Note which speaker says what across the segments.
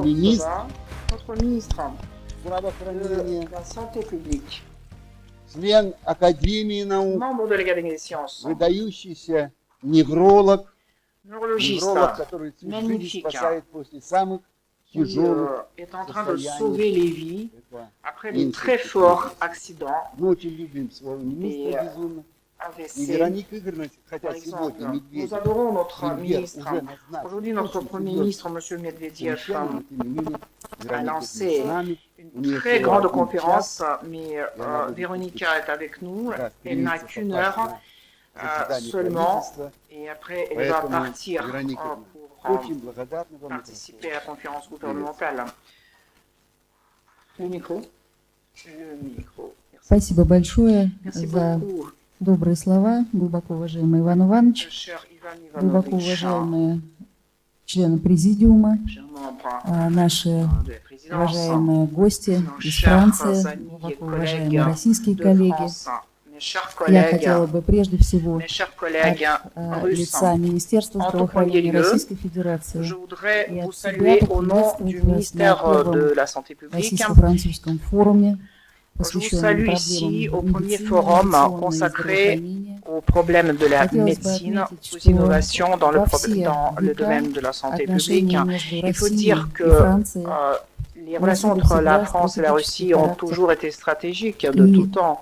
Speaker 1: министр
Speaker 2: notre ministre de
Speaker 1: здравоохранения,
Speaker 2: la santé publique,
Speaker 1: член Академии наук,
Speaker 2: membre de l'Académie des sciences,
Speaker 1: выдающийся невролог,
Speaker 2: neurologiste,
Speaker 1: который жизнь
Speaker 2: magnifique,
Speaker 1: спасает после самых
Speaker 2: qui
Speaker 1: тяжелых
Speaker 2: est en train de
Speaker 1: состояний.
Speaker 2: sauver les vies
Speaker 1: Это
Speaker 2: après de
Speaker 1: Инсульт.
Speaker 2: très forts accidents
Speaker 1: Мы очень любим своего министра
Speaker 2: Et,
Speaker 1: безумно. И
Speaker 2: AVC.
Speaker 1: Вероника Игоревна,
Speaker 2: Par
Speaker 1: хотя сегодня
Speaker 2: exemple,
Speaker 1: Медведев,
Speaker 2: nous adorons notre
Speaker 1: премьер,
Speaker 2: ministre.
Speaker 1: уже назначил
Speaker 2: Aujourd'hui, notre
Speaker 1: очень
Speaker 2: Premier
Speaker 1: серьезное
Speaker 2: ministre, M. Medvedev,
Speaker 1: совещание от имени
Speaker 2: a
Speaker 1: Вероники
Speaker 2: lancé
Speaker 1: с нами. У
Speaker 2: une
Speaker 1: нее
Speaker 2: très
Speaker 1: всего
Speaker 2: grande
Speaker 1: 1
Speaker 2: conférence,
Speaker 1: час.
Speaker 2: mais
Speaker 1: она будет
Speaker 2: Véronica est avec nous.
Speaker 1: да,
Speaker 2: Elle n'a
Speaker 1: стремится
Speaker 2: qu'une
Speaker 1: попасть
Speaker 2: heure
Speaker 1: на заседание
Speaker 2: seulement,
Speaker 1: правительства.
Speaker 2: et après, elle va
Speaker 1: Поэтому,
Speaker 2: partir
Speaker 1: Вероника,
Speaker 2: pour
Speaker 1: очень благодарны вам.
Speaker 2: participer à la conférence gouvernementale. Le micro. Le micro. Merci.
Speaker 3: Спасибо большое
Speaker 2: Merci
Speaker 3: за
Speaker 2: beaucoup,
Speaker 3: добрые слова, глубоко уважаемый Иван Иванович,
Speaker 2: cher Ivan
Speaker 3: глубоко
Speaker 2: Ivanovich,
Speaker 3: уважаемые члены президиума,
Speaker 2: cher membre
Speaker 3: наши
Speaker 2: de la présidence,
Speaker 3: уважаемые гости
Speaker 2: nos
Speaker 3: из
Speaker 2: chers
Speaker 3: Франции,
Speaker 2: amis et
Speaker 3: глубоко
Speaker 2: collègues
Speaker 3: уважаемые российские
Speaker 2: de
Speaker 3: коллеги.
Speaker 2: France, mes chers
Speaker 3: Я
Speaker 2: collègues,
Speaker 3: хотела бы прежде всего
Speaker 2: mes chers
Speaker 3: от
Speaker 2: collègues russes,
Speaker 3: лица Министерства
Speaker 2: En tout
Speaker 3: здравоохранения
Speaker 2: premier lieu,
Speaker 3: Российской Федерации
Speaker 2: je voudrais
Speaker 3: et
Speaker 2: vous
Speaker 3: от себя
Speaker 2: saluer au nom
Speaker 3: поприветствовать
Speaker 2: du
Speaker 3: вас на
Speaker 2: ministère
Speaker 3: первом
Speaker 2: de la Santé publique.
Speaker 3: российско-французском форуме,
Speaker 2: Je vous
Speaker 3: посвященном
Speaker 2: salue
Speaker 3: проблемам
Speaker 2: ici au premier
Speaker 3: médecины,
Speaker 2: forum
Speaker 3: инновационной и
Speaker 2: consacré
Speaker 3: здравоохранения.
Speaker 2: aux problèmes de la
Speaker 3: Хотелось бы
Speaker 2: médecine,
Speaker 3: отметить,
Speaker 2: aux
Speaker 3: что
Speaker 2: innovations dans
Speaker 3: во все
Speaker 2: le
Speaker 3: века
Speaker 2: domaine de la santé publique.
Speaker 3: отношения между
Speaker 2: Il faut
Speaker 3: Россией
Speaker 2: dire
Speaker 3: и
Speaker 2: que
Speaker 3: Францией
Speaker 2: les relations entre la France et la Russie ont toujours été stratégiques de tout temps.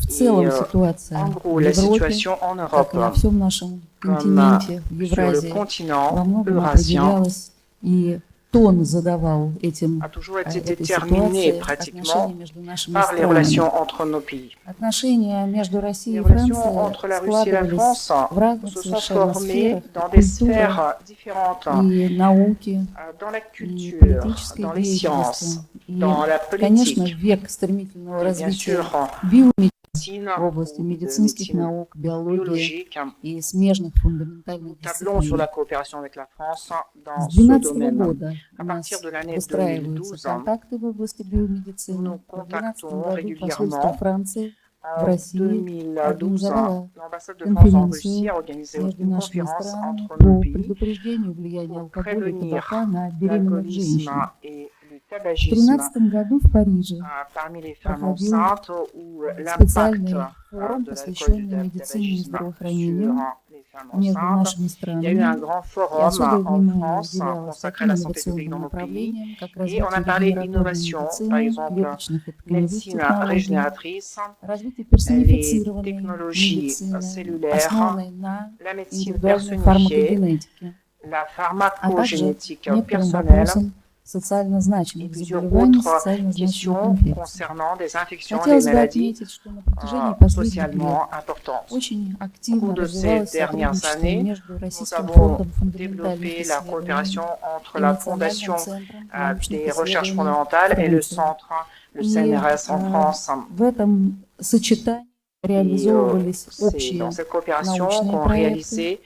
Speaker 3: в целом
Speaker 2: Et,
Speaker 3: ситуация
Speaker 2: En
Speaker 3: в
Speaker 2: gros, la
Speaker 3: Европе,
Speaker 2: situation en
Speaker 3: как и на
Speaker 2: Europe,
Speaker 3: всем нашем
Speaker 2: comme
Speaker 3: континенте, в
Speaker 2: sur le
Speaker 3: Евразии, во
Speaker 2: continent
Speaker 3: многом
Speaker 2: eurasien,
Speaker 3: определялась и тон задавал этим
Speaker 2: a toujours été
Speaker 3: этой
Speaker 2: déterminé
Speaker 3: ситуации
Speaker 2: pratiquement
Speaker 3: отношения между нашими
Speaker 2: par les
Speaker 3: странами.
Speaker 2: relations entre nos pays.
Speaker 3: Отношения между Россией
Speaker 2: Les
Speaker 3: и
Speaker 2: relations
Speaker 3: Францией
Speaker 2: entre la Russie et la
Speaker 3: складывались
Speaker 2: France
Speaker 3: в разных
Speaker 2: se sont
Speaker 3: совершенно
Speaker 2: formées
Speaker 3: сферах
Speaker 2: dans des
Speaker 3: культуры
Speaker 2: sphères différentes,
Speaker 3: и науки,
Speaker 2: dans la
Speaker 3: и
Speaker 2: culture,
Speaker 3: политической
Speaker 2: dans les sciences,
Speaker 3: деятельности. И,
Speaker 2: dans la
Speaker 3: конечно,
Speaker 2: politique,
Speaker 3: век стремительного
Speaker 2: et bien
Speaker 3: развития
Speaker 2: sûr
Speaker 3: биомедицины
Speaker 2: médecine
Speaker 3: в области
Speaker 2: ou de
Speaker 3: медицинских
Speaker 2: médecine
Speaker 3: наук, биологии
Speaker 2: biologique.
Speaker 3: и смежных фундаментальных
Speaker 2: Nous tablons sur
Speaker 3: дисциплин.
Speaker 2: la coopération avec la France dans
Speaker 3: С
Speaker 2: ce
Speaker 3: 2012
Speaker 2: domaine.
Speaker 3: года
Speaker 2: À
Speaker 3: у нас
Speaker 2: partir de l'année
Speaker 3: выстраиваются
Speaker 2: 2012,
Speaker 3: контакты в области
Speaker 2: nous
Speaker 3: биомедицины.
Speaker 2: nous
Speaker 3: В 2012
Speaker 2: contactons
Speaker 3: году посольство
Speaker 2: régulièrement.
Speaker 3: Франции в
Speaker 2: En
Speaker 3: России
Speaker 2: 2012,
Speaker 3: организовала
Speaker 2: l'ambassade de France en Russie
Speaker 3: конференцию
Speaker 2: a organisé
Speaker 3: между
Speaker 2: une
Speaker 3: нашими
Speaker 2: conférence
Speaker 3: странами
Speaker 2: entre
Speaker 3: по
Speaker 2: nos pays
Speaker 3: предупреждению влияния
Speaker 2: pour
Speaker 3: алкоголя и
Speaker 2: prévenir
Speaker 3: табака на беременных женщин.
Speaker 2: l'alcoolisme et le
Speaker 3: В
Speaker 2: tabagisme
Speaker 3: 2013 году в Париже
Speaker 2: parmi les femmes
Speaker 3: проходил
Speaker 2: enceintes ou l'impact
Speaker 3: специальный форум,
Speaker 2: de l'alcool et
Speaker 3: посвященный
Speaker 2: du
Speaker 3: медицине и
Speaker 2: tabagisme
Speaker 3: здравоохранению
Speaker 2: sur les femmes
Speaker 3: между
Speaker 2: enceintes.
Speaker 3: нашими
Speaker 2: Il y a eu un
Speaker 3: странами.
Speaker 2: grand
Speaker 3: И
Speaker 2: forum
Speaker 3: особое
Speaker 2: en
Speaker 3: внимание
Speaker 2: France
Speaker 3: уделялось
Speaker 2: consacré à
Speaker 3: таким
Speaker 2: la santé publique dans
Speaker 3: инновационным
Speaker 2: nos pays.
Speaker 3: направлениям, как
Speaker 2: Et on a
Speaker 3: развитие
Speaker 2: parlé
Speaker 3: регенераторной
Speaker 2: innovation, par
Speaker 3: медицины,
Speaker 2: exemple,
Speaker 3: клеточных и тканевых
Speaker 2: médecine
Speaker 3: технологий,
Speaker 2: régénératrice,
Speaker 3: развитие
Speaker 2: les
Speaker 3: персонифицированной
Speaker 2: technologies
Speaker 3: медицины,
Speaker 2: cellulaires,
Speaker 3: основанной на
Speaker 2: la médecine
Speaker 3: индивидуальной
Speaker 2: personnifiée,
Speaker 3: фармакогенетике,
Speaker 2: la
Speaker 3: а также
Speaker 2: pharmacogénétique
Speaker 3: некоторым
Speaker 2: personnelle
Speaker 3: вопросам социально
Speaker 2: et
Speaker 3: значимых
Speaker 2: plusieurs
Speaker 3: заболеваний,
Speaker 2: autres
Speaker 3: социально значимых
Speaker 2: questions
Speaker 3: инфекций.
Speaker 2: concernant des infections et des
Speaker 3: Хотелось бы
Speaker 2: maladies
Speaker 3: отметить, что на протяжении последних лет
Speaker 2: socialement importantes.
Speaker 3: очень
Speaker 2: Au
Speaker 3: активно
Speaker 2: cours de ces
Speaker 3: развивалось
Speaker 2: dernières
Speaker 3: сотрудничество
Speaker 2: années,
Speaker 3: между
Speaker 2: nous
Speaker 3: Российским
Speaker 2: avons
Speaker 3: фондом фундаментальных
Speaker 2: développé la
Speaker 3: исследований
Speaker 2: coopération entre
Speaker 3: и
Speaker 2: la
Speaker 3: Национальным
Speaker 2: Fondation
Speaker 3: центром научных
Speaker 2: des recherches
Speaker 3: исследований
Speaker 2: fondamentales et le
Speaker 3: Франции.
Speaker 2: centre, le
Speaker 3: И
Speaker 2: CNRS en France.
Speaker 3: в этом сочетании
Speaker 2: Et
Speaker 3: реализовывались
Speaker 2: c'est
Speaker 3: общие
Speaker 2: dans cette coopération
Speaker 3: научные
Speaker 2: qu'ont
Speaker 3: проекты,
Speaker 2: réalisé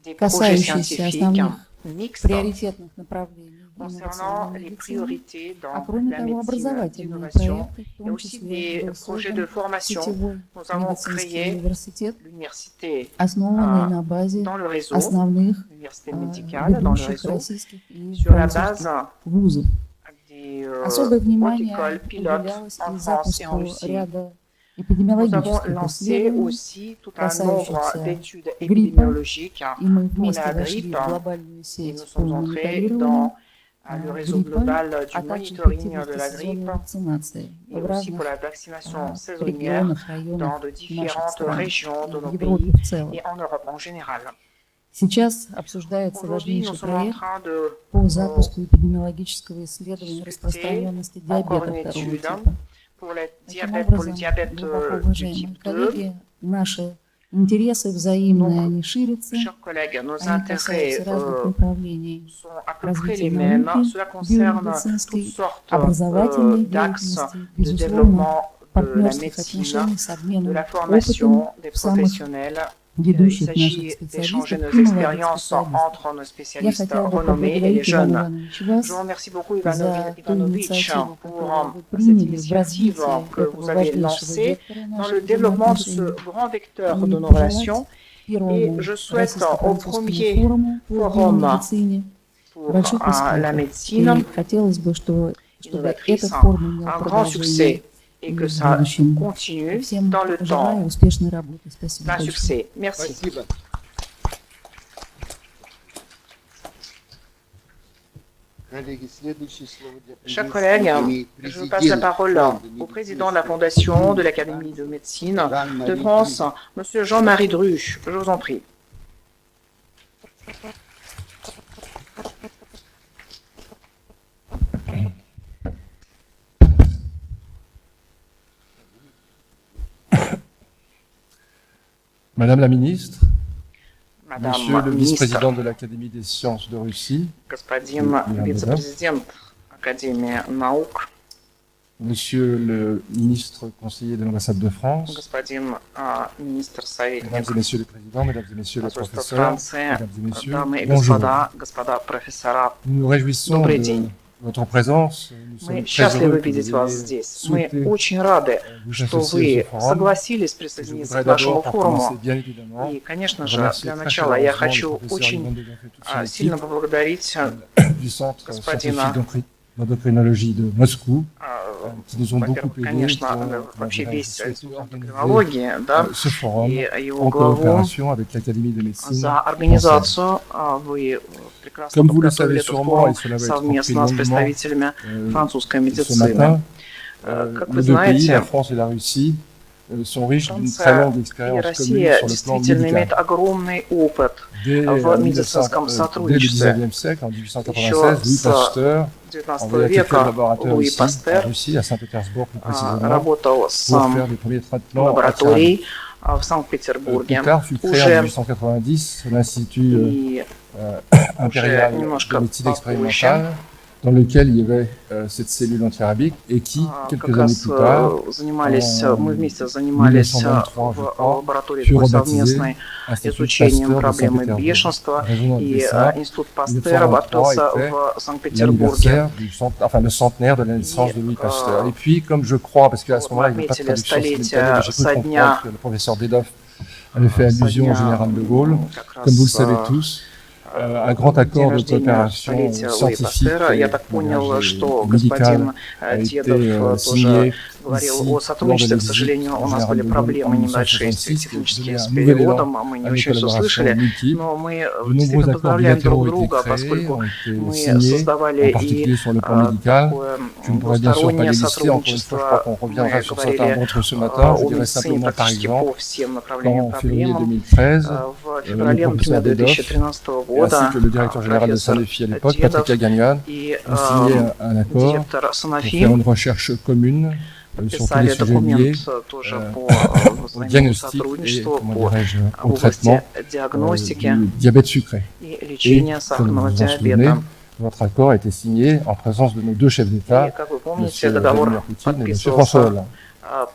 Speaker 2: des projets
Speaker 3: касающиеся
Speaker 2: scientifiques
Speaker 3: основных
Speaker 2: mixtes
Speaker 3: приоритетных направлений
Speaker 2: concernant
Speaker 3: инновационной
Speaker 2: les
Speaker 3: медицины,
Speaker 2: priorités
Speaker 3: а
Speaker 2: dans
Speaker 3: кроме
Speaker 2: la
Speaker 3: того,
Speaker 2: médecine
Speaker 3: образовательные
Speaker 2: d'innovation
Speaker 3: проекты, в
Speaker 2: et
Speaker 3: том
Speaker 2: aussi
Speaker 3: числе
Speaker 2: des
Speaker 3: был
Speaker 2: projets de
Speaker 3: создан
Speaker 2: formation.
Speaker 3: сетевой
Speaker 2: Nous avons
Speaker 3: медицинский
Speaker 2: créé
Speaker 3: университет,
Speaker 2: l'université
Speaker 3: основанный на базе
Speaker 2: dans le réseau,
Speaker 3: основных
Speaker 2: l'université médicale dans le
Speaker 3: ведущих
Speaker 2: réseau,
Speaker 3: российских и
Speaker 2: sur la
Speaker 3: французских
Speaker 2: base
Speaker 3: вузов.
Speaker 2: des
Speaker 3: Особое
Speaker 2: hautes
Speaker 3: внимание
Speaker 2: écoles pilotes
Speaker 3: уделялось
Speaker 2: en
Speaker 3: и
Speaker 2: France et en
Speaker 3: запуску
Speaker 2: Russie.
Speaker 3: ряда
Speaker 2: Nous avons
Speaker 3: эпидемиологических
Speaker 2: lancé
Speaker 3: исследований,
Speaker 2: aussi tout un nombre
Speaker 3: касающихся
Speaker 2: d'études
Speaker 3: гриппа,
Speaker 2: épidémiologiques
Speaker 3: и мы
Speaker 2: pour
Speaker 3: вместе
Speaker 2: la
Speaker 3: вошли
Speaker 2: grippe
Speaker 3: в глобальную
Speaker 2: et
Speaker 3: сеть
Speaker 2: nous
Speaker 3: по
Speaker 2: sommes entrés
Speaker 3: мониторированию
Speaker 2: dans le réseau
Speaker 3: гриппа,
Speaker 2: global
Speaker 3: а
Speaker 2: du
Speaker 3: также
Speaker 2: monitoring de
Speaker 3: эффективности
Speaker 2: la
Speaker 3: сезонной
Speaker 2: grippe
Speaker 3: вакцинации
Speaker 2: et
Speaker 3: в
Speaker 2: aussi pour
Speaker 3: разных
Speaker 2: la vaccination saisonnière
Speaker 3: регионах, районах
Speaker 2: dans de
Speaker 3: наших
Speaker 2: différentes
Speaker 3: стран
Speaker 2: régions
Speaker 3: и
Speaker 2: de
Speaker 3: в
Speaker 2: nos
Speaker 3: Европе
Speaker 2: pays
Speaker 3: в целом.
Speaker 2: et en Europe en général.
Speaker 3: Сейчас обсуждается
Speaker 2: Aujourd'hui, nous
Speaker 3: важнейший
Speaker 2: sommes en
Speaker 3: проект
Speaker 2: train de
Speaker 3: по запуску эпидемиологического исследования
Speaker 2: discuter
Speaker 3: распространенности
Speaker 2: encore
Speaker 3: диабета
Speaker 2: une
Speaker 3: второго
Speaker 2: étude
Speaker 3: типа.
Speaker 2: pour le
Speaker 3: Таким
Speaker 2: diabète,
Speaker 3: образом,
Speaker 2: du
Speaker 3: глубоко уважаемые
Speaker 2: type 2.
Speaker 3: коллеги, наши интересы взаимные,
Speaker 2: Donc,
Speaker 3: они ширятся,
Speaker 2: Chers collègues, nos
Speaker 3: они
Speaker 2: intérêts
Speaker 3: касаются разных направлений
Speaker 2: sont à peu près
Speaker 3: развития
Speaker 2: les mêmes.
Speaker 3: науки,
Speaker 2: Cela concerne toutes
Speaker 3: биомедицинской,
Speaker 2: sortes
Speaker 3: образовательной
Speaker 2: d'axes
Speaker 3: деятельности,
Speaker 2: de
Speaker 3: безусловно,
Speaker 2: développement de la
Speaker 3: партнерских
Speaker 2: médecine,
Speaker 3: отношений с
Speaker 2: de
Speaker 3: обменом
Speaker 2: la formation
Speaker 3: опытом
Speaker 2: des
Speaker 3: в самых
Speaker 2: professionnels. Il
Speaker 3: ведущих наших
Speaker 2: s'agit d'échanger
Speaker 3: специалистов
Speaker 2: nos
Speaker 3: и молодых
Speaker 2: expériences
Speaker 3: специалистов.
Speaker 2: entre nos
Speaker 3: Я
Speaker 2: spécialistes
Speaker 3: хотела бы
Speaker 2: renommés et les
Speaker 3: поблагодарить Ивана
Speaker 2: jeunes.
Speaker 3: Ивановича вас
Speaker 2: Je vous remercie beaucoup,
Speaker 3: за ту
Speaker 2: Ivanovitch,
Speaker 3: инициативу,
Speaker 2: pour
Speaker 3: которую вы
Speaker 2: cette
Speaker 3: приняли в
Speaker 2: initiative
Speaker 3: развитии
Speaker 2: que vous
Speaker 3: этого
Speaker 2: avez
Speaker 3: важнейшего
Speaker 2: lancée
Speaker 3: вектора
Speaker 2: dans
Speaker 3: наших
Speaker 2: le développement de ce
Speaker 3: взаимоотношений.
Speaker 2: grand vecteur
Speaker 3: И
Speaker 2: de nos
Speaker 3: пожелать
Speaker 2: relations. Et
Speaker 3: первому
Speaker 2: je souhaite au
Speaker 3: российско-французскому
Speaker 2: premier
Speaker 3: форуму по
Speaker 2: forum
Speaker 3: биомедицине
Speaker 2: pour
Speaker 3: больших
Speaker 2: la
Speaker 3: успехов.
Speaker 2: médecine,
Speaker 3: И хотелось бы, чтобы
Speaker 2: innovatrice,
Speaker 3: эта форма имела
Speaker 2: un grand
Speaker 3: продолжение
Speaker 2: succès et
Speaker 3: в
Speaker 2: que ça
Speaker 3: будущем.
Speaker 2: continue
Speaker 3: Всем
Speaker 2: dans le
Speaker 3: желаю
Speaker 2: temps.
Speaker 3: успешной работы. Спасибо
Speaker 2: Plein
Speaker 3: большое.
Speaker 2: succès. Merci.
Speaker 1: Спасибо. Коллеги, следующее слово для
Speaker 2: Chers
Speaker 1: приветствия
Speaker 2: collègues,
Speaker 1: имеет
Speaker 2: je vous passe la
Speaker 1: президент
Speaker 2: parole
Speaker 1: Фонда
Speaker 2: au président de la
Speaker 1: медицинской
Speaker 2: Fondation de l'Académie de médecine de
Speaker 1: Jean-Marie
Speaker 2: France, Monsieur Jean-Marie Dru. Je vous en prie.
Speaker 4: Madame la ministre,
Speaker 2: Madame
Speaker 4: Monsieur le
Speaker 2: ministre,
Speaker 4: vice-président de l'Académie des sciences de Russie,
Speaker 2: господин
Speaker 4: Madame
Speaker 2: вице-президент Академии наук,
Speaker 4: Monsieur le ministre conseiller de l'ambassade de France,
Speaker 2: господин министр
Speaker 4: Mesdames
Speaker 2: советник
Speaker 4: et Messieurs les présidents, Mesdames et Messieurs les
Speaker 2: посольства
Speaker 4: professeurs,
Speaker 2: Франции,
Speaker 4: Mesdames et Messieurs,
Speaker 2: дамы и
Speaker 4: bonjour.
Speaker 2: господа профессора,
Speaker 4: Nous nous réjouissons
Speaker 2: Добрый
Speaker 4: de
Speaker 2: день.
Speaker 4: votre présence. Nous sommes
Speaker 2: мы
Speaker 4: très
Speaker 2: счастливы
Speaker 4: heureux que
Speaker 2: видеть
Speaker 4: vous
Speaker 2: вас
Speaker 4: ayez
Speaker 2: здесь. Мы
Speaker 4: souhaité
Speaker 2: очень рады,
Speaker 4: vous
Speaker 2: что
Speaker 4: associer à
Speaker 2: вы
Speaker 4: ce forum.
Speaker 2: согласились
Speaker 4: Je
Speaker 2: присоединиться
Speaker 4: voudrais
Speaker 2: к нашему
Speaker 4: d'abord, pour commencer,
Speaker 2: форуму.
Speaker 4: bien évidemment,
Speaker 2: И, конечно же,
Speaker 4: remercier
Speaker 2: для
Speaker 4: très
Speaker 2: начала я
Speaker 4: chaleureusement
Speaker 2: хочу
Speaker 4: le professeur
Speaker 2: очень
Speaker 4: Yvonne Degaffé et toute son
Speaker 2: сильно
Speaker 4: équipe
Speaker 2: поблагодарить
Speaker 4: du Centre
Speaker 2: господина
Speaker 4: scientifique d'endocrinologie de Moscou, qui nous ont beaucoup
Speaker 2: во-первых,
Speaker 4: aidés
Speaker 2: конечно,
Speaker 4: pour
Speaker 2: вообще весь
Speaker 4: souhaiter
Speaker 2: институт
Speaker 4: organiser
Speaker 2: эндокринологии, да,
Speaker 4: ce forum
Speaker 2: и его
Speaker 4: en
Speaker 2: главу
Speaker 4: coopération avec l'Académie de médecine
Speaker 2: за
Speaker 4: française.
Speaker 2: организацию. Вы прекрасно
Speaker 4: Comme vous le
Speaker 2: подготовили
Speaker 4: savez
Speaker 2: этот
Speaker 4: sûrement,
Speaker 2: форум
Speaker 4: et cela va être repris
Speaker 2: совместно с
Speaker 4: longuement
Speaker 2: представителями французской
Speaker 4: ce
Speaker 2: médecine.
Speaker 4: matin,
Speaker 2: Как вы
Speaker 4: nos deux pays,
Speaker 2: знаете,
Speaker 4: la France et la Russie, sont riches d'une très
Speaker 2: Франция
Speaker 4: longue
Speaker 2: и
Speaker 4: expérience commune
Speaker 2: Россия
Speaker 4: sur le plan
Speaker 2: действительно имеют
Speaker 4: médical.
Speaker 2: огромный опыт
Speaker 4: Dès,
Speaker 2: в медицинском
Speaker 4: dès le
Speaker 2: сотрудничестве.
Speaker 4: 19e siècle, en
Speaker 2: Еще
Speaker 4: 1896, Louis
Speaker 2: с
Speaker 4: Pasteur
Speaker 2: 19
Speaker 4: envoya quelques
Speaker 2: века
Speaker 4: laboratoires
Speaker 2: Луи
Speaker 4: ici, en
Speaker 2: Пастер
Speaker 4: Russie, à Saint-Pétersbourg plus précisément,
Speaker 2: работал с
Speaker 4: pour faire les premiers traitements
Speaker 2: лабораторией в
Speaker 4: antirabiques.
Speaker 2: Санкт-Петербурге.
Speaker 4: Plus tard fut créé en
Speaker 2: Уже
Speaker 4: 1890 l'Institut
Speaker 2: и
Speaker 4: impérial
Speaker 2: немножко
Speaker 4: de médecine
Speaker 2: попозже,
Speaker 4: expérimentale, dans lequel il y avait cette cellule antirabique et qui,
Speaker 2: как
Speaker 4: quelques années
Speaker 2: раз
Speaker 4: plus tard,
Speaker 2: занимались,
Speaker 4: en
Speaker 2: мы вместе занимались
Speaker 4: 1923, je
Speaker 2: в
Speaker 4: crois,
Speaker 2: лаборатории
Speaker 4: fut
Speaker 2: такой
Speaker 4: rebaptisé
Speaker 2: совместной
Speaker 4: Institut
Speaker 2: изучением
Speaker 4: Pasteur de
Speaker 2: проблемы
Speaker 4: Saint-Pétersbourg.
Speaker 2: бешенства,
Speaker 4: Raison
Speaker 2: и
Speaker 4: de ça,
Speaker 2: институт Пастера
Speaker 4: 1923
Speaker 2: открылся
Speaker 4: était
Speaker 2: в Санкт-Петербурге.
Speaker 4: l'anniversaire le centenaire de la naissance de Louis Pasteur. Et puis, comme je crois, parce qu'à ce
Speaker 2: Вот мы
Speaker 4: moment-là, il n'y a pas de
Speaker 2: отметили
Speaker 4: traduction simultanée,
Speaker 2: столетие
Speaker 4: mais j'ai cru
Speaker 2: со дня
Speaker 4: comprendre que le professeur Dedoff avait fait
Speaker 2: со
Speaker 4: allusion au
Speaker 2: дня
Speaker 4: général de Gaulle.
Speaker 2: как
Speaker 4: Comme vous le
Speaker 2: раз
Speaker 4: savez tous, un grand
Speaker 2: день
Speaker 4: accord de
Speaker 2: рождения
Speaker 4: coopération
Speaker 2: столетия Луи
Speaker 4: scientifique
Speaker 2: Пастера. Я
Speaker 4: et
Speaker 2: так понял, что
Speaker 4: médicale
Speaker 2: господин
Speaker 4: a été
Speaker 2: Дедов тоже
Speaker 4: signé
Speaker 2: говорил
Speaker 4: ici
Speaker 2: о
Speaker 4: lors de
Speaker 2: сотрудничестве.
Speaker 4: la
Speaker 2: К сожалению, у
Speaker 4: visite
Speaker 2: нас
Speaker 4: du
Speaker 2: были
Speaker 4: général de Gaulle
Speaker 2: проблемы
Speaker 4: en
Speaker 2: небольшие
Speaker 4: 1966, qui a
Speaker 2: технические
Speaker 4: donné
Speaker 2: с
Speaker 4: un nouvel élan
Speaker 2: переводом, мы не
Speaker 4: à nos
Speaker 2: очень все
Speaker 4: collaborations
Speaker 2: слышали,
Speaker 4: multiples.
Speaker 2: но мы
Speaker 4: De
Speaker 2: действительно
Speaker 4: nombreux accords
Speaker 2: поздравляем друг
Speaker 4: bilatéraux ont été
Speaker 2: друга,
Speaker 4: créés,
Speaker 2: поскольку
Speaker 4: ont été
Speaker 2: мы
Speaker 4: signés, en
Speaker 2: создавали и
Speaker 4: particulier sur le plan médical.
Speaker 2: такое
Speaker 4: Je ne pourrais bien sûr pas
Speaker 2: двустороннее
Speaker 4: les lister, encore une fois, je crois
Speaker 2: сотрудничество.
Speaker 4: qu'on reviendra
Speaker 2: Мы
Speaker 4: sur certains
Speaker 2: говорили
Speaker 4: d'entre eux ce matin. Je
Speaker 2: о
Speaker 4: dirais
Speaker 2: медицине
Speaker 4: simplement, par
Speaker 2: практически
Speaker 4: exemple,
Speaker 2: по всем направлениям
Speaker 4: qu'en février
Speaker 2: проблемам.
Speaker 4: 2013,
Speaker 2: В
Speaker 4: le
Speaker 2: феврале, например,
Speaker 4: professeur Dedoff,
Speaker 2: 2013
Speaker 4: ainsi
Speaker 2: года
Speaker 4: que le directeur général de
Speaker 2: профессор
Speaker 4: Sanofi à l'époque,
Speaker 2: Дедов
Speaker 4: Patrick Aganian,
Speaker 2: и
Speaker 4: ont signé un accord
Speaker 2: директор
Speaker 4: pour
Speaker 2: Sanofi
Speaker 4: faire une recherche commune sur tous les
Speaker 2: подписали
Speaker 4: sujets liés
Speaker 2: документ тоже по
Speaker 4: au
Speaker 2: взаимному
Speaker 4: diagnostic et,
Speaker 2: сотрудничеству
Speaker 4: comment
Speaker 2: по
Speaker 4: dirais-je,
Speaker 2: в
Speaker 4: au
Speaker 2: области
Speaker 4: traitement
Speaker 2: диагностики
Speaker 4: du diabète sucré.
Speaker 2: и
Speaker 4: Et,
Speaker 2: лечения
Speaker 4: comme
Speaker 2: сахарного
Speaker 4: vous vous en souvenez,
Speaker 2: диабета.
Speaker 4: votre accord a été signé en présence de nos deux chefs
Speaker 2: И,
Speaker 4: d'État,
Speaker 2: как вы помните,
Speaker 4: M.
Speaker 2: договор
Speaker 4: Vladimir Poutine et M. François
Speaker 2: подписывался
Speaker 4: Hollande.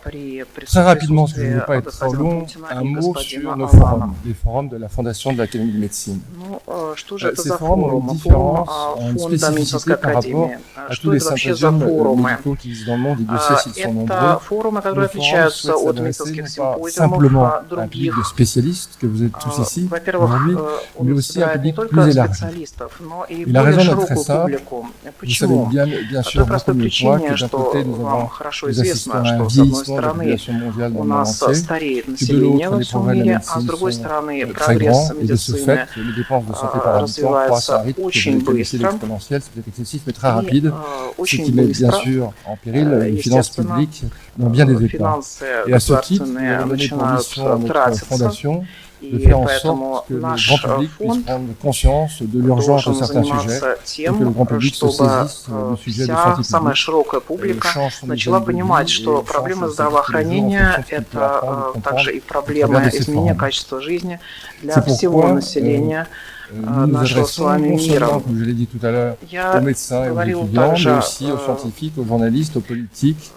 Speaker 2: при
Speaker 4: Très rapidement, parce que je ne
Speaker 2: присутствии
Speaker 4: veux pas être trop
Speaker 2: господина
Speaker 4: long,
Speaker 2: Путина
Speaker 4: un
Speaker 2: и
Speaker 4: mot
Speaker 2: господина
Speaker 4: sur nos
Speaker 2: Алана.
Speaker 4: forums, les forums de la Fondation de l'Académie de médecine.
Speaker 2: Ну, что же это
Speaker 4: Ces
Speaker 2: за
Speaker 4: forums ont
Speaker 2: форумы?
Speaker 4: une
Speaker 2: Форум
Speaker 4: différence, ont une
Speaker 2: Фонда медицинской
Speaker 4: spécificité par rapport
Speaker 2: академии.
Speaker 4: à tous
Speaker 2: Что
Speaker 4: les
Speaker 2: это вообще за
Speaker 4: symposiums
Speaker 2: форумы?
Speaker 4: médicaux qui existent dans le monde, et Dieu sait s'ils sont nombreux.
Speaker 2: Это форумы, которые
Speaker 4: Le forum
Speaker 2: отличаются
Speaker 4: souhaite
Speaker 2: от
Speaker 4: s'adresser
Speaker 2: медицинских
Speaker 4: non pas
Speaker 2: симпозиумов
Speaker 4: simplement à un public
Speaker 2: других.
Speaker 4: de spécialistes, que vous êtes tous ici
Speaker 2: Во-первых,
Speaker 4: aujourd'hui, mais
Speaker 2: он
Speaker 4: aussi un
Speaker 2: собирает не
Speaker 4: public
Speaker 2: только
Speaker 4: plus élargi.
Speaker 2: специалистов, но и
Speaker 4: Et la
Speaker 2: более
Speaker 4: raison est très
Speaker 2: широкую
Speaker 4: simple.
Speaker 2: публику.
Speaker 4: Vous savez
Speaker 2: Почему?
Speaker 4: bien
Speaker 2: По
Speaker 4: sûr
Speaker 2: той
Speaker 4: beaucoup
Speaker 2: простой
Speaker 4: mieux que moi
Speaker 2: причине,
Speaker 4: que d'un
Speaker 2: что
Speaker 4: côté nous
Speaker 2: вам
Speaker 4: avons
Speaker 2: хорошо
Speaker 4: nous assistons
Speaker 2: известно,
Speaker 4: à un
Speaker 2: что с одной
Speaker 4: vieillissement de la
Speaker 2: стороны
Speaker 4: population mondiale dans
Speaker 2: у
Speaker 4: le monde
Speaker 2: нас
Speaker 4: entier,
Speaker 2: стареет
Speaker 4: que de
Speaker 2: население во
Speaker 4: l'autre les
Speaker 2: всем
Speaker 4: progrès de la
Speaker 2: мире, а с
Speaker 4: médecine
Speaker 2: другой
Speaker 4: sont
Speaker 2: стороны
Speaker 4: très
Speaker 2: прогресс
Speaker 4: grands et de ce
Speaker 2: медицины
Speaker 4: fait les dépenses de santé par habitant croissent à un rythme que vous
Speaker 2: очень
Speaker 4: connaissez
Speaker 2: быстро
Speaker 4: l'exponentiel, c'est peut-être excessif mais très
Speaker 2: и
Speaker 4: rapide, ce
Speaker 2: очень
Speaker 4: qui met bien
Speaker 2: быстро.
Speaker 4: sûr en péril les finances
Speaker 2: Естественно,
Speaker 4: publiques dans bien des États.
Speaker 2: финансы
Speaker 4: Et à ce titre, nous
Speaker 2: государственные
Speaker 4: avons donné pour
Speaker 2: начинают
Speaker 4: mission à notre
Speaker 2: тратиться,
Speaker 4: fondation de
Speaker 2: и
Speaker 4: faire en
Speaker 2: поэтому
Speaker 4: sorte que le
Speaker 2: наш
Speaker 4: grand public puisse
Speaker 2: фонд
Speaker 4: prendre conscience de l'urgence de
Speaker 2: должен
Speaker 4: certains sujets
Speaker 2: заниматься
Speaker 4: et que le
Speaker 2: тем,
Speaker 4: grand public se
Speaker 2: чтобы
Speaker 4: saisisse du sujet de
Speaker 2: вся
Speaker 4: santé
Speaker 2: самая
Speaker 4: publique,
Speaker 2: широкая публика
Speaker 4: change son
Speaker 2: начала
Speaker 4: hygiène de
Speaker 2: понимать,
Speaker 4: vie
Speaker 2: что
Speaker 4: et change
Speaker 2: проблемы
Speaker 4: ses
Speaker 2: здравоохранения
Speaker 4: habitudes en fonction de ce qu'il peut apprendre,
Speaker 2: – это также и
Speaker 4: comprendre
Speaker 2: проблема
Speaker 4: au travers de ces
Speaker 2: изменения
Speaker 4: forums.
Speaker 2: качества жизни для
Speaker 4: C'est
Speaker 2: всего
Speaker 4: pourquoi
Speaker 2: населения
Speaker 4: nous nous
Speaker 2: нашего с
Speaker 4: adressons
Speaker 2: вами
Speaker 4: non
Speaker 2: мира.
Speaker 4: seulement, comme je l'ai dit tout à l'heure, aux
Speaker 2: Я
Speaker 4: médecins et aux
Speaker 2: говорил
Speaker 4: étudiants,
Speaker 2: также,
Speaker 4: mais aussi aux scientifiques, aux journalistes, aux politiques,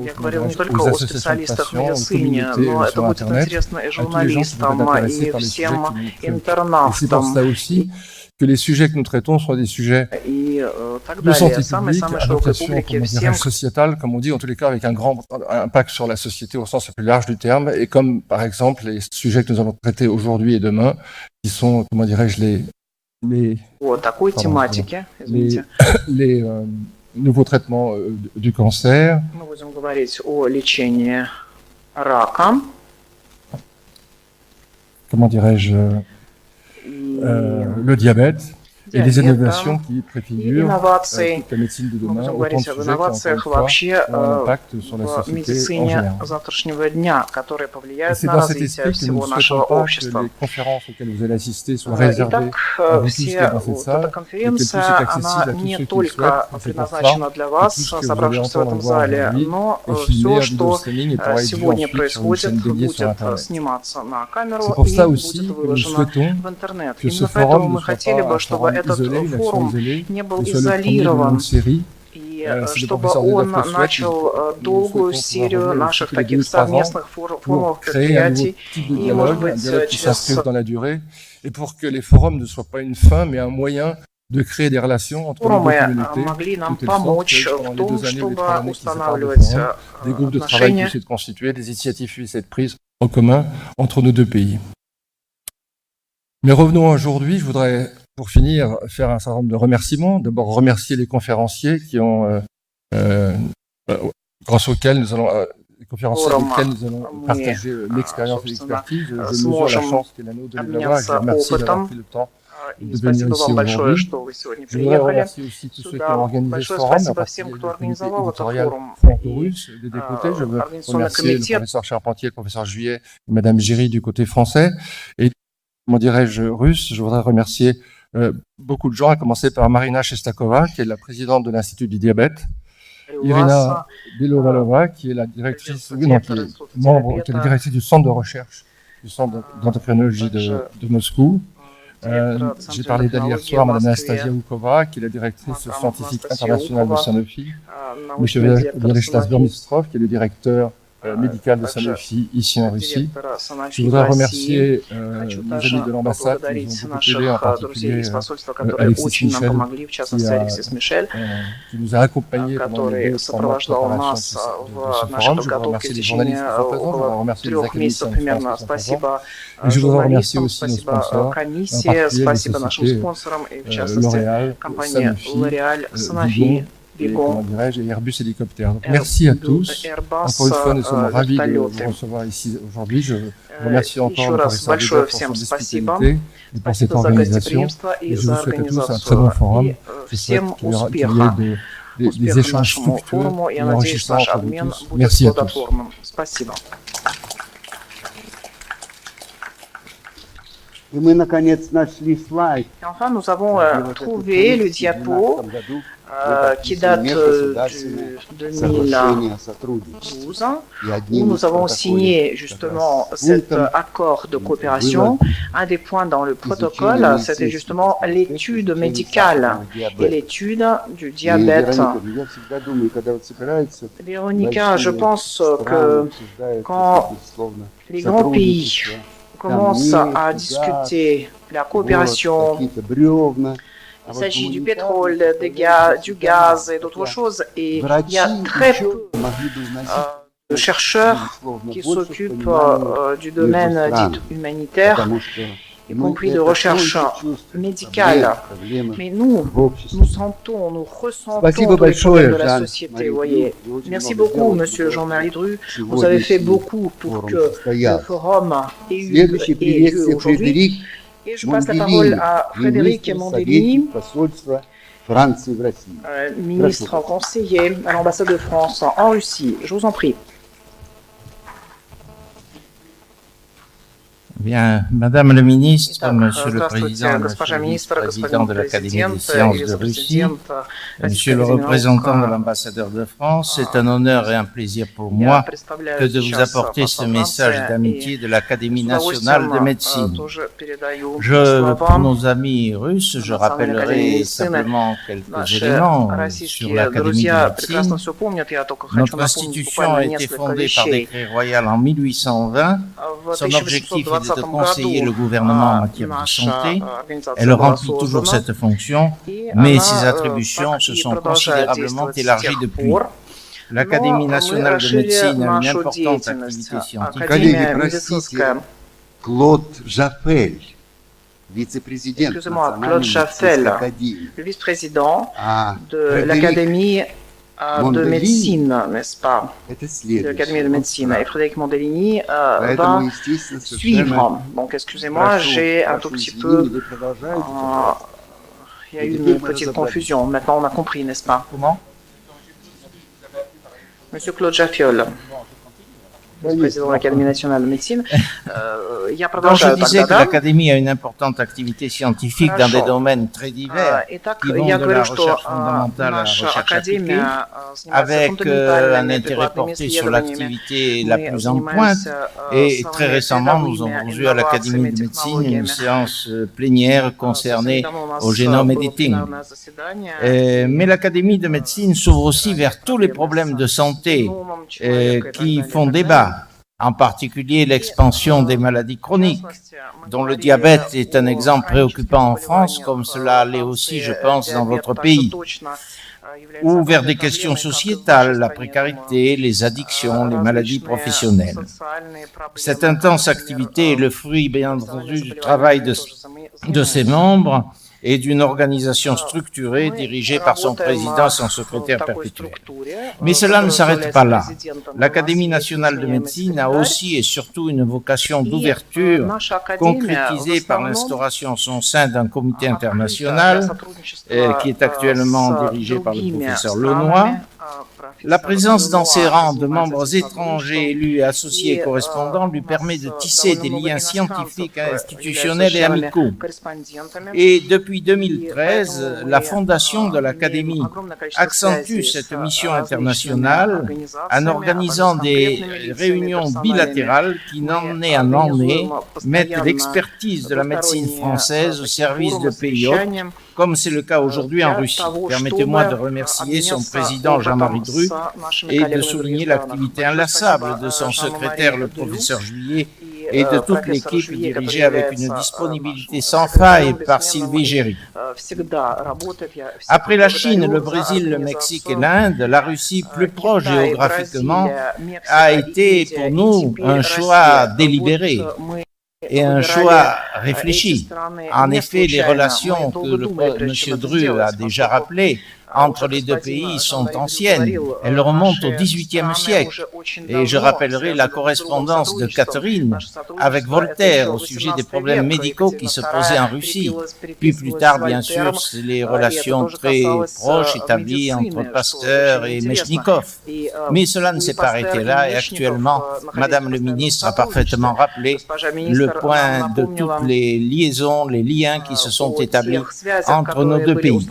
Speaker 2: я
Speaker 4: aux,
Speaker 2: говорил не только
Speaker 4: aux
Speaker 2: о
Speaker 4: associations de
Speaker 2: специалистах в
Speaker 4: patients, aux
Speaker 2: медицине,
Speaker 4: communautés
Speaker 2: но это
Speaker 4: sur
Speaker 2: будет
Speaker 4: Internet,
Speaker 2: интересно и
Speaker 4: à tous les gens qui peuvent être
Speaker 2: журналистам,
Speaker 4: intéressés
Speaker 2: и
Speaker 4: par les sujets
Speaker 2: всем
Speaker 4: qui nous traitent. Et c'est pour
Speaker 2: интернавтам,
Speaker 4: ça aussi que les sujets que nous traitons soient des sujets
Speaker 2: и так
Speaker 4: de santé
Speaker 2: далее, самой
Speaker 4: publique, à
Speaker 2: широкой
Speaker 4: vocation,
Speaker 2: публике,
Speaker 4: comment
Speaker 2: всем,
Speaker 4: dirais-je, sociétale, comme on dit, en tous les cas, avec un grand impact sur la société au sens le plus large du terme, et comme, par exemple, les sujets que nous allons traiter aujourd'hui et demain, qui sont, comment dirais-je, les,
Speaker 2: по такой
Speaker 4: Pardon,
Speaker 2: тематике. Извините.
Speaker 4: les nouveaux traitements du cancer,
Speaker 2: Мы будем говорить о лечении рака
Speaker 4: comment dirais-je,
Speaker 2: и
Speaker 4: le diabète et les
Speaker 2: диабета,
Speaker 4: innovations qui
Speaker 2: и
Speaker 4: préfigurent
Speaker 2: инноваций.
Speaker 4: toute la médecine de
Speaker 2: Мы
Speaker 4: demain,
Speaker 2: будем
Speaker 4: autant de
Speaker 2: говорить
Speaker 4: sujets
Speaker 2: об
Speaker 4: qui, encore une
Speaker 2: инновациях
Speaker 4: fois,
Speaker 2: вообще
Speaker 4: ont un impact sur la
Speaker 2: в
Speaker 4: société en
Speaker 2: медицине
Speaker 4: général.
Speaker 2: завтрашнего дня, которые
Speaker 4: Et
Speaker 2: повлияют
Speaker 4: c'est
Speaker 2: на
Speaker 4: dans cet
Speaker 2: развитие
Speaker 4: esprit que nous
Speaker 2: всего
Speaker 4: ne
Speaker 2: нашего
Speaker 4: souhaitons pas que
Speaker 2: общества.
Speaker 4: les conférences auxquelles vous allez assister soient réservées
Speaker 2: Итак,
Speaker 4: à vous tous qui
Speaker 2: все,
Speaker 4: êtes dans cette
Speaker 2: вот
Speaker 4: salle,
Speaker 2: эта
Speaker 4: et qu'elles puissent
Speaker 2: конференция,
Speaker 4: être accessibles
Speaker 2: она
Speaker 4: à tous
Speaker 2: не
Speaker 4: ceux qui le
Speaker 2: только
Speaker 4: souhaitent. Et c'est pour
Speaker 2: предназначена
Speaker 4: ça
Speaker 2: для
Speaker 4: que
Speaker 2: вас,
Speaker 4: tout ce que vous allez
Speaker 2: собравшихся в
Speaker 4: entendre
Speaker 2: этом
Speaker 4: et voir
Speaker 2: зале,
Speaker 4: aujourd'hui
Speaker 2: но
Speaker 4: est filmé
Speaker 2: все,
Speaker 4: en vidéo
Speaker 2: что
Speaker 4: streaming et pourra être vu
Speaker 2: сегодня
Speaker 4: ensuite sur une
Speaker 2: происходит,
Speaker 4: chaîne dédiée sur
Speaker 2: будет
Speaker 4: Internet.
Speaker 2: сниматься на
Speaker 4: C'est
Speaker 2: камеру
Speaker 4: pour
Speaker 2: и
Speaker 4: ça
Speaker 2: будет
Speaker 4: aussi que nous
Speaker 2: выложено
Speaker 4: souhaitons
Speaker 2: в интернет.
Speaker 4: que ce
Speaker 2: Именно поэтому
Speaker 4: forum ne
Speaker 2: мы
Speaker 4: soit
Speaker 2: хотели
Speaker 4: pas
Speaker 2: бы,
Speaker 4: un
Speaker 2: чтобы
Speaker 4: forum
Speaker 2: этот
Speaker 4: isolé, une action
Speaker 2: форум
Speaker 4: isolée,
Speaker 2: не был
Speaker 4: mais soit le premier d'une
Speaker 2: изолирован,
Speaker 4: longue série.
Speaker 2: и
Speaker 4: Si le
Speaker 2: чтобы
Speaker 4: professeur
Speaker 2: он
Speaker 4: Dedef le souhaite,
Speaker 2: начал
Speaker 4: nous
Speaker 2: долгую
Speaker 4: souhaitons
Speaker 2: серию
Speaker 4: pouvoir revenir
Speaker 2: наших
Speaker 4: tous les
Speaker 2: таких
Speaker 4: 2 ou 3 ans
Speaker 2: совместных
Speaker 4: pour
Speaker 2: форумов,
Speaker 4: créer un nouveau
Speaker 2: предприятий,
Speaker 4: type de
Speaker 2: и, может
Speaker 4: dialogue, un
Speaker 2: быть,
Speaker 4: dialogue qui s'inscrive
Speaker 2: через
Speaker 4: dans la durée, et pour que les forums ne soient pas une fin, mais un moyen de créer des relations entre les deux
Speaker 2: форумы
Speaker 4: communautés,
Speaker 2: могли нам
Speaker 4: de telle sorte
Speaker 2: помочь
Speaker 4: que
Speaker 2: в
Speaker 4: pendant les
Speaker 2: том,
Speaker 4: 2 années ou les 3
Speaker 2: чтобы
Speaker 4: années qui séparent le
Speaker 2: устанавливать
Speaker 4: forum, des groupes de travail
Speaker 2: отношения.
Speaker 4: puissent être constitués, des initiatives puissent être prises en commun entre nos deux pays. Mais revenons à aujourd'hui, je voudrais, pour finir, faire un certain nombre de remerciements. D'abord, remercier les conférenciers qui ont, grâce auxquels nous allons, les conférenciers avec lesquels nous allons partager l'expérience et l'expertise. Je mesure la chance qu'est la nôtre de les avoir et je vous remercie d'avoir pris le temps
Speaker 2: И
Speaker 4: de venir
Speaker 2: спасибо
Speaker 4: ici
Speaker 2: вам большое,
Speaker 4: aujourd'hui.
Speaker 2: что вы сегодня
Speaker 4: Je voudrais
Speaker 2: приехали
Speaker 4: remercier aussi tous ceux qui ont
Speaker 2: сюда.
Speaker 4: organisé ce
Speaker 2: Большое
Speaker 4: forum, en
Speaker 2: спасибо
Speaker 4: particulier
Speaker 2: всем,
Speaker 4: le
Speaker 2: кто
Speaker 4: comité
Speaker 2: организовал этот
Speaker 4: éditorial
Speaker 2: форум.
Speaker 4: franco-russe des deux côtés. Je veux
Speaker 2: Организационный
Speaker 4: remercier le
Speaker 2: комитет
Speaker 4: professeur Charpentier, le professeur Juillet, et Madame Giry du côté français. Et, comment dirais-je, russe, je voudrais remercier beaucoup de gens, à commencer par Marina Shestakova, qui est la présidente de l'Institut du diabète,
Speaker 2: у
Speaker 4: Irina
Speaker 2: вас
Speaker 4: Belovalova, qui est la directrice, non, qui est membre, qui est la directrice du centre de recherche du centre d'endocrinologie de Moscou. J'ai parlé d'elle hier soir, Madame Anastasia Ukova, qui est la directrice scientifique internationale de Sanofi. Monsieur Vyacheslav Burmistrov, qui est le directeur médical de Sanofi ici en Russie. Je voudrais remercier les amis de l'ambassade qui nous ont beaucoup aidés, en particulier Alexis Michel, qui nous a accompagnés pendant les 2-3 mois de préparation de ce forum. Je voudrais remercier les journalistes qui sont présents, je voudrais remercier les académiciens de France qui sont présents. Et je voudrais remercier aussi nos sponsors, en particulier les sociétés L'Oréal, Sanofi, et, comment dirais-je, et Airbus Hélicoptère. Donc, merci à tous. Encore une fois, nous sommes ravis de vous recevoir ici aujourd'hui. Je remercie encore le professeur Dedef pour son hospitalité et pour cette organisation. Et je vous souhaite à tous un très bon forum. Je souhaite qu'il y ait des échanges fructueux et enrichissants entre vous tous. Merci à tous.
Speaker 2: Спасибо.
Speaker 1: И мы, наконец, нашли слайд.
Speaker 2: Et enfin, nous avons trouvé le diapo qui date du 2012, où nous avons signé justement cet accord de coopération. Un des points dans le protocole, c'était justement l'étude médicale et l'étude du diabète. Véronica, je pense que quand les grands pays commencent à discuter la coopération, il s'agit du pétrole, du gaz et d'autres choses, et il y a très peu de chercheurs qui s'occupent du domaine dit humanitaire, y compris de recherche médicale. Mais nous sentons, nous ressentons tous les problèmes de la société, vous voyez. Merci beaucoup, Monsieur Jean-Marie Dru. Vous avez fait beaucoup pour que le forum ait lieu aujourd'hui. Et je passe la parole à Frédéric Mondellini, ministre conseiller à l'ambassade de France en Russie. Je vous en prie.
Speaker 5: Bien, Madame le ministre,
Speaker 2: Итак,
Speaker 5: Monsieur le
Speaker 2: здравствуйте,
Speaker 5: Président,
Speaker 2: госпожа
Speaker 5: Monsieur le
Speaker 2: министр,
Speaker 5: Vice-président
Speaker 2: господин
Speaker 5: de l'Académie des
Speaker 2: президент,
Speaker 5: sciences de Russie, Monsieur le représentant de l'ambassadeur de France, c'est un honneur et un plaisir pour moi que de vous apporter ce message d'amitié de l'Académie nationale de médecine. Pour nos amis russes, je rappellerai simplement quelques éléments sur l'Académie de médecine. Notre institution a été fondée par décret royal en 1820. Son objectif est de conseiller le gouvernement en matière de santé. Elle remplit toujours cette fonction, mais ses attributions se sont considérablement élargies depuis. L'Académie nationale de médecine a une importante activité scientifique.
Speaker 1: Коллеги, простите, Клод Жафель. вице-президент
Speaker 2: Excusez-moi,
Speaker 1: Национальной
Speaker 2: Claude
Speaker 1: медицинской
Speaker 2: Chaffel,
Speaker 1: академии.
Speaker 2: le vice-président
Speaker 1: А
Speaker 2: de
Speaker 1: Фредерик
Speaker 2: l'Académie de
Speaker 1: Mondellini,
Speaker 2: médecine, n'est-ce pas?
Speaker 1: это
Speaker 2: De l'Académie de
Speaker 1: следующий.
Speaker 2: médecine. Et Frédéric Mondellini
Speaker 1: Поэтому,
Speaker 2: va
Speaker 1: естественно, совершенно
Speaker 2: suivre. Donc, excusez-moi, j'ai un tout petit peu.
Speaker 1: вы продолжаете.
Speaker 2: Il y a eu une petite confusion. Maintenant, on a compris, n'est-ce pas?
Speaker 4: Comment?
Speaker 2: Monsieur Claude Jaffiol, président de l'Académie nationale de médecine. Я
Speaker 5: Donc, je
Speaker 2: продолжаю
Speaker 5: disais que
Speaker 2: тогда, да?
Speaker 5: l'Académie a une importante activité scientifique dans des domaines très divers,
Speaker 2: Итак,
Speaker 5: qui vont
Speaker 2: я
Speaker 5: de
Speaker 2: говорю,
Speaker 5: la
Speaker 2: что
Speaker 5: recherche fondamentale à la
Speaker 2: наша
Speaker 5: recherche appliquée,
Speaker 2: академия занимается
Speaker 5: avec un
Speaker 2: фундаментальными
Speaker 5: intérêt
Speaker 2: прикладными
Speaker 5: porté sur
Speaker 2: исследованиями.
Speaker 5: l'activité la
Speaker 2: Мы
Speaker 5: plus en pointe.
Speaker 2: занимаемся
Speaker 5: Et
Speaker 2: самыми
Speaker 5: très récemment, nous
Speaker 2: передовыми
Speaker 5: avons eu à l'Académie de médecine une
Speaker 2: технологиями.
Speaker 5: séance plénière concernée
Speaker 2: Совсем недавно у нас
Speaker 5: au génome
Speaker 2: было
Speaker 5: editing.
Speaker 2: пленарное заседание.
Speaker 5: Mais l'Académie de médecine s'ouvre aussi vers tous les problèmes de santé
Speaker 2: Геномом человека и так
Speaker 5: qui
Speaker 2: далее,
Speaker 5: font
Speaker 2: и так далее.
Speaker 5: débat, en particulier l'expansion des maladies chroniques, dont le diabète est un exemple préoccupant en France, comme cela l'est aussi, je pense, dans votre pays, ou vers des questions sociétales, la précarité, les addictions, les maladies professionnelles. Cette intense activité est le fruit, bien entendu, du travail de ses membres et d'une organisation structurée dirigée par son président et son secrétaire perpétuel. Mais cela ne s'arrête pas là. L'Académie nationale de médecine a aussi et surtout une vocation d'ouverture concrétisée par l'instauration en son sein d'un comité international qui est actuellement dirigé par le professeur Lenoir. La présence dans ses rangs de membres étrangers élus et associés et correspondants lui permet de tisser des liens scientifiques, institutionnels et amicaux. Et depuis 2013, la fondation de l'Académie accentue cette mission internationale en organisant des réunions bilatérales qui, d'année en année, mettent l'expertise de la médecine française au service de pays hôtes, comme c'est le cas aujourd'hui en Russie. Permettez-moi de remercier son président Jean-Marie Dru et de souligner l'activité inlassable de son secrétaire, le professeur Juillet, et de toute l'équipe dirigée avec une disponibilité sans faille par Sylvie Géry. Après la Chine, le Brésil, le Mexique et l'Inde, la Russie, plus proche géographiquement, a été pour nous un choix délibéré et un choix réfléchi. En effet, les relations que M. Dru a déjà rappelées entre les deux pays sont anciennes. Elles remontent au XVIIIe siècle. Et je rappellerai la correspondance de Catherine avec Voltaire au sujet des problèmes médicaux qui se posaient en Russie. Puis plus tard, bien sûr, les relations très proches établies entre Pasteur et Mechnikov. Mais cela ne s'est pas arrêté là et actuellement, Madame le ministre a parfaitement rappelé le point de toutes les liaisons, les liens qui se sont établis entre nos deux pays.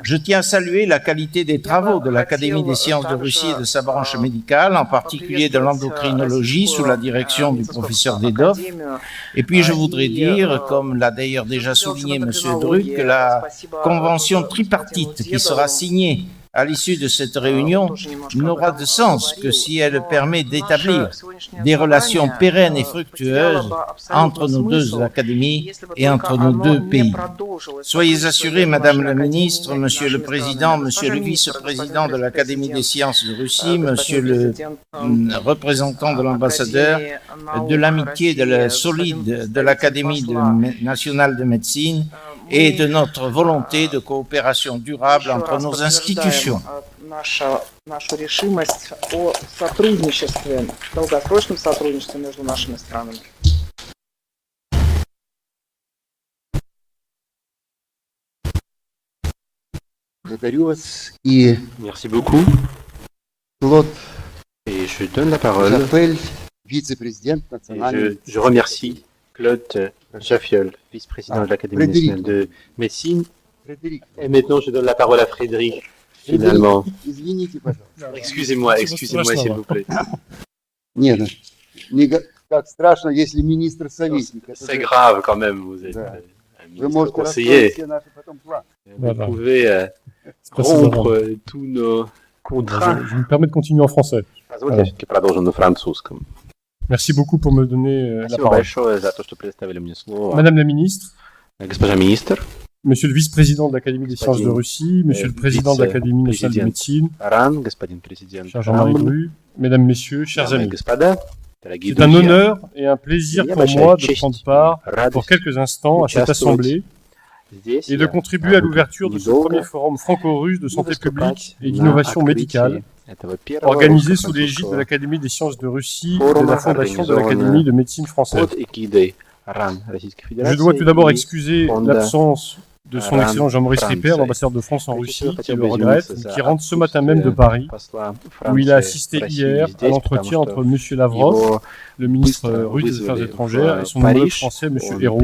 Speaker 5: Je tiens à saluer la qualité des travaux de l'Académie des sciences de Russie et de sa branche médicale, en particulier de l'endocrinologie sous la direction du professeur Dedov. Et puis je voudrais dire, comme l'a d'ailleurs déjà souligné M. Dru, que la convention tripartite qui sera signée à l'issue de cette réunion n'aura de sens que si elle permet d'établir des relations pérennes et fructueuses entre nos deux académies et entre nos deux pays. Soyez assurés, Madame la Ministre, Monsieur le Président, Monsieur le Vice-président de l'Académie des sciences de Russie, Monsieur le représentant de l'ambassadeur, de l'amitié solide de l'Académie nationale de médecine et de notre volonté de coopération durable entre nos institutions.
Speaker 2: Нашу решимость о сотрудничестве, долгосрочном сотрудничестве между нашими странами.
Speaker 1: Благодарю вас. И
Speaker 6: Merci beaucoup.
Speaker 1: Клод
Speaker 6: Et je donne la parole.
Speaker 1: Жафель, вице-президент
Speaker 6: Et
Speaker 1: Национальной
Speaker 6: je remercie Claude Jaffiol, vice-président de l'Académie
Speaker 1: Frédéric.
Speaker 6: nationale de médecine.
Speaker 1: Фредерик.
Speaker 6: Et maintenant, je donne la parole à Frédéric, finalement.
Speaker 1: Извините, пожалуйста.
Speaker 6: Excusez-moi, s'il vous plaît.
Speaker 1: Нет, не так страшно, если министр советник. Это
Speaker 6: C'est
Speaker 1: же-
Speaker 6: grave quand même, vous êtes
Speaker 1: Да.
Speaker 6: un
Speaker 1: Вы
Speaker 6: ministre
Speaker 1: можете расстроить
Speaker 6: conseiller.
Speaker 1: все наши потом планы.
Speaker 6: Vous
Speaker 4: Voilà.
Speaker 6: pouvez
Speaker 4: Спасибо вам.
Speaker 6: rompre tous nos contrats.
Speaker 4: Je me permets de continuer en français.
Speaker 6: Позвольте, я все-таки продолжу на французском.
Speaker 4: Merci beaucoup pour me donner la
Speaker 6: Спасибо
Speaker 4: parole.
Speaker 6: большое за то, что предоставили мне слово.
Speaker 4: Madame la ministre,
Speaker 6: Госпожа министр,
Speaker 4: Monsieur le vice-président de l'Académie des sciences de Russie, Monsieur le président de l'Académie nationale de médecine,
Speaker 6: Аран, господин президент
Speaker 4: cher Jean-Marie
Speaker 6: Ран,
Speaker 4: Dru, Mesdames, Messieurs, chers
Speaker 6: дамы и
Speaker 4: amis.
Speaker 6: господа,
Speaker 4: C'est un honneur et un plaisir pour moi de prendre part pour quelques instants à cette assemblée et de contribuer à l'ouverture de ce premier forum franco-russe de santé publique et d'innovation médicale, organisé sous l'égide de l'Académie des sciences de Russie et de la Fondation de l'Académie de médecine française. Je dois tout d'abord excuser l'absence de son excellent Jean-Maurice Ripper, l'ambassadeur de France en Russie, qui le regrette, qui rentre ce matin même de Paris, où il a assisté hier à l'entretien entre M. Lavrov, le ministre russe des Affaires étrangères, et son homologue français, M. Hérault,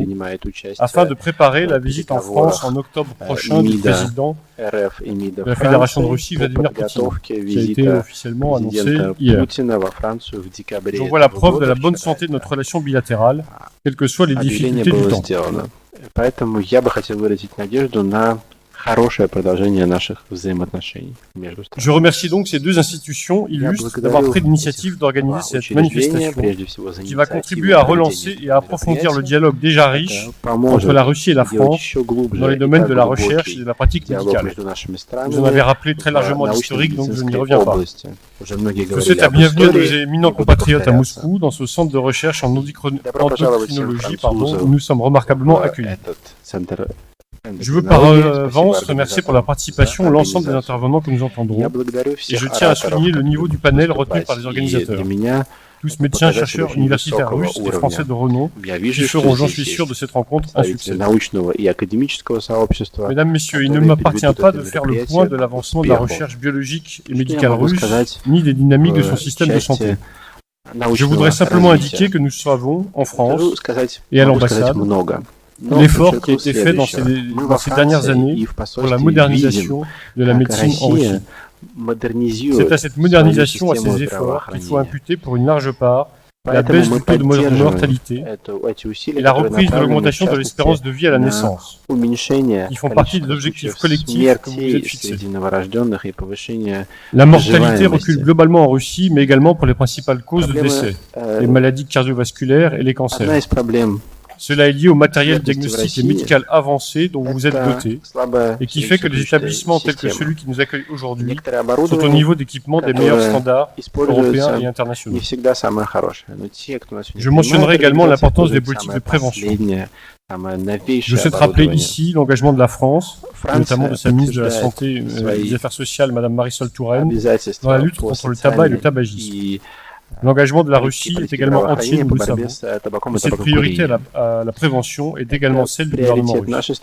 Speaker 4: afin de préparer la visite en France en octobre prochain du président de la Fédération de Russie, Vladimir Poutine, qui a été officiellement annoncé hier. Je vois la preuve de la bonne santé de notre relation bilatérale, quelles que soient les difficultés du temps.
Speaker 6: Поэтому я бы хотел выразить надежду на хорошее продолжение наших взаимоотношений между странами.
Speaker 4: Je remercie donc ces deux institutions illustres d'avoir pris l'initiative d'organiser cette manifestation qui va contribuer à relancer et à approfondir le dialogue déjà riche entre la Russie et la France dans les domaines de la recherche et de la pratique médicale. Vous en avez rappelé très largement l'historique, donc je n'y reviens pas. Je souhaite la bienvenue à nos éminents compatriotes à Moscou dans ce centre de recherche en endocrinologie où nous sommes remarquablement accueillis. Je veux par avance remercier pour la participation l'ensemble des intervenants que nous entendrons et je tiens à souligner le niveau du panel retenu par les organisateurs. Tous médecins, chercheurs, universitaires russes et français de renom qui feront, j'en suis sûr, de cette rencontre un succès. Mesdames, Messieurs, il ne m'appartient pas de faire le point de l'avancement de la recherche biologique et médicale russe, ni des dynamiques de son système de santé. Je voudrais simplement indiquer que nous savons, en France et à l'ambassade, l'effort qui a été fait dans ces dernières années pour la modernisation de la médecine en Russie. C'est à cette modernisation, à ces efforts, qu'il faut imputer pour une large part la baisse du taux de mortalité et la reprise de l'augmentation de l'espérance de vie à la naissance, qui font partie des objectifs collectifs que vous vous êtes fixés. La mortalité recule globalement en Russie, mais également pour les principales causes de décès, les maladies cardiovasculaires et les cancers. Cela est lié au matériel diagnostique et médical avancé dont vous êtes doté et qui fait que les établissements tels que celui qui nous accueille aujourd'hui sont au niveau d'équipement des meilleurs standards européens et internationaux. Je mentionnerai également l'importance des politiques de prévention. Je souhaite rappeler ici l'engagement de la France, notamment de sa ministre de la Santé et des Affaires sociales, Mme Marisol Touraine, dans la lutte contre le tabac et le tabagisme. L'engagement de la Russie est également entier, nous le savons. Mais cette priorité à la prévention est également celle du gouvernement russe.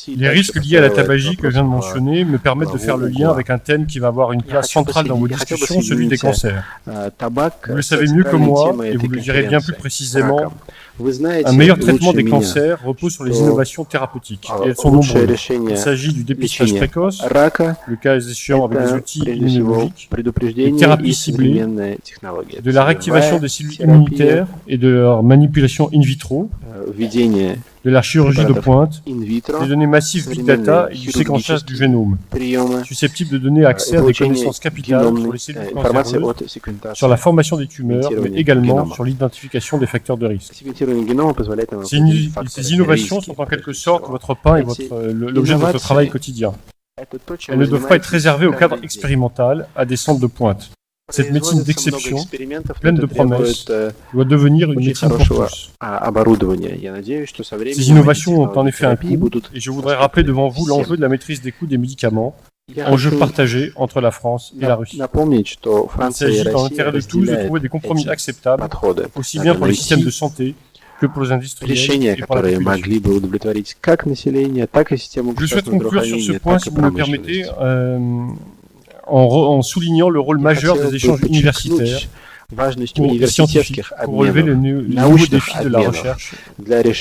Speaker 4: Les risques liés à la tabagie que je viens de mentionner me permettent de faire le lien avec un thème qui va avoir une place centrale dans vos discussions, celui des cancers. Vous le savez mieux que moi, et vous le direz bien plus précisément, un meilleur traitement des cancers repose sur les innovations thérapeutiques, et elles sont nombreuses. Il s'agit du dépistage précoce, le cas échéant avec des outils immunologiques, des thérapies ciblées, de la réactivation des cellules immunitaires et de leur manipulation in vitro, de la chirurgie de pointe, des données massives Big Data et du séquençage du génome, susceptibles de donner accès à des connaissances capitales sur les cellules cancéreuses, sur la formation des tumeurs, mais également sur l'identification des facteurs de risque. Ces innovations sont en quelque sorte votre pain et l'objet de votre travail quotidien. Elles ne doivent pas être réservées au cadre expérimental, à des centres de pointe. Cette médecine d'exception, pleine de promesses, doit devenir une médecine pour tous. Ces innovations ont en effet un coût, et je voudrais rappeler devant vous l'enjeu de la maîtrise des coûts des médicaments, enjeu partagé entre la France et la Russie. Il s'agit dans l'intérêt de tous de trouver des compromis acceptables, aussi bien pour les systèmes de santé que pour les industriels et pour la population. Je souhaite conclure sur ce point, si vous me le permettez, en soulignant le rôle majeur des échanges universitaires et scientifiques pour relever les nouveaux défis de la recherche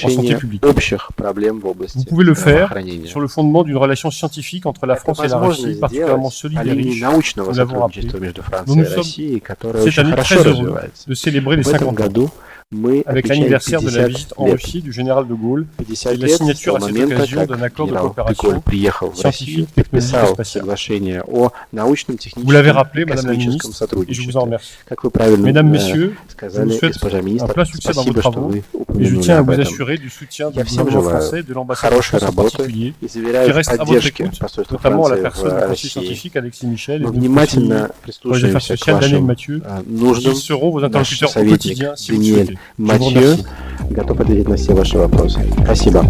Speaker 4: en santé publique. Vous pouvez le faire sur le fondement d'une relation scientifique entre la France et la Russie, particulièrement solide et riche, nous l'avons rappelé, dont nous sommes cette année très heureux de célébrer les 50 ans, avec l'anniversaire de la visite en Russie du général de Gaulle et la signature à cette occasion d'un accord de coopération scientifique, technologique et spatiale. Vous l'avez rappelé, Madame la Ministre, et je vous en remercie. Mesdames, Messieurs, je vous souhaite un plein succès dans vos travaux Et je
Speaker 6: упомянули
Speaker 4: tiens à
Speaker 6: об
Speaker 4: vous
Speaker 6: этом.
Speaker 4: assurer du soutien du
Speaker 6: Я всем
Speaker 4: gouvernement
Speaker 6: желаю
Speaker 4: français, de l'ambassade de
Speaker 6: хорошей
Speaker 4: France en
Speaker 6: работы
Speaker 4: particulier,
Speaker 6: и
Speaker 4: qui
Speaker 6: заверяю в
Speaker 4: reste à votre
Speaker 6: поддержке
Speaker 4: écoute,
Speaker 6: посольства
Speaker 4: notamment à la
Speaker 6: Франции
Speaker 4: personne du
Speaker 6: в
Speaker 4: conseiller
Speaker 6: России.
Speaker 4: scientifique Alexis Michel et
Speaker 6: Мы
Speaker 4: de notre
Speaker 6: внимательно
Speaker 4: conseiller pour les affaires
Speaker 6: прислушаемся к
Speaker 4: sociales Daniel
Speaker 6: вашим
Speaker 4: Mathieu,
Speaker 6: нуждам.
Speaker 4: qui seront vos
Speaker 6: Наш
Speaker 4: interlocuteurs au
Speaker 6: советник
Speaker 4: quotidien si vous le
Speaker 6: Даниэль
Speaker 4: souhaitez. Je vous
Speaker 6: Матhieu
Speaker 4: remercie.
Speaker 6: готов ответить на все ваши вопросы. Спасибо.